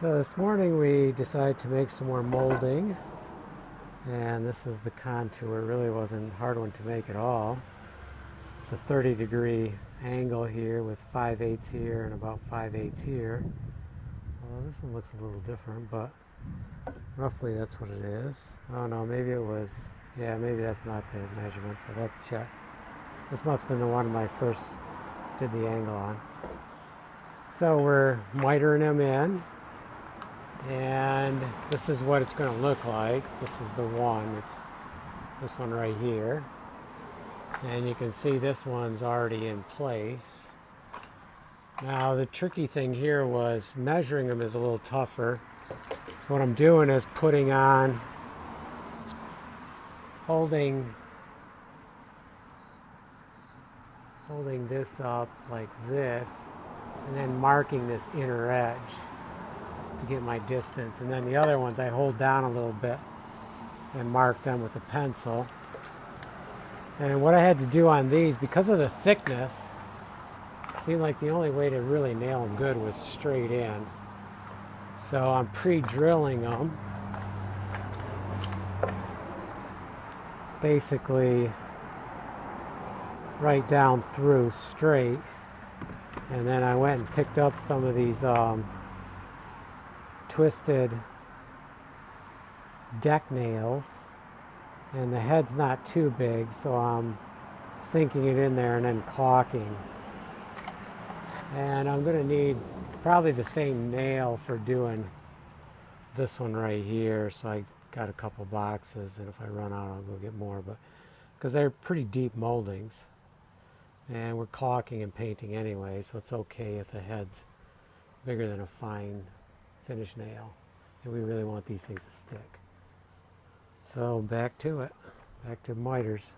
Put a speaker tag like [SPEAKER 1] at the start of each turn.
[SPEAKER 1] So this morning we decided to make some more molding, and this is the contour. It really wasn't a hard one to make at all. It's a 30-degree angle here with 5/8 here and about 5/8 here. Well, this one looks a little different, but roughly that's what it is. Oh no, maybe it was, yeah, maybe that's not the measurement, so that check. This must have been the one I first did the angle on. So we're mitering them in. And this is what it's going to look like. This is the one. It's this one right here. And you can see this one's already in place. Now the tricky thing here was measuring them is a little tougher. So what I'm doing is putting on, holding this up like this, and then marking this inner edge to get my distance, and then the other ones I hold down a little bit and mark them with a pencil. And what I had to do on these, because of the thickness, it seemed like the only way to really nail them good was straight in. So I'm pre-drilling them, basically right down through straight, and then I went and picked up some of these twisted deck nails, and the head's not too big, so I'm sinking it in there and then caulking. And I'm going to need probably the same nail for doing this one right here, so I got a couple boxes, and if I run out I'll go get more, but because they're pretty deep moldings, and we're caulking and painting anyway, so it's okay if the head's bigger than a fine finish nail, and we really want these things to stick. So back to it, back to miters.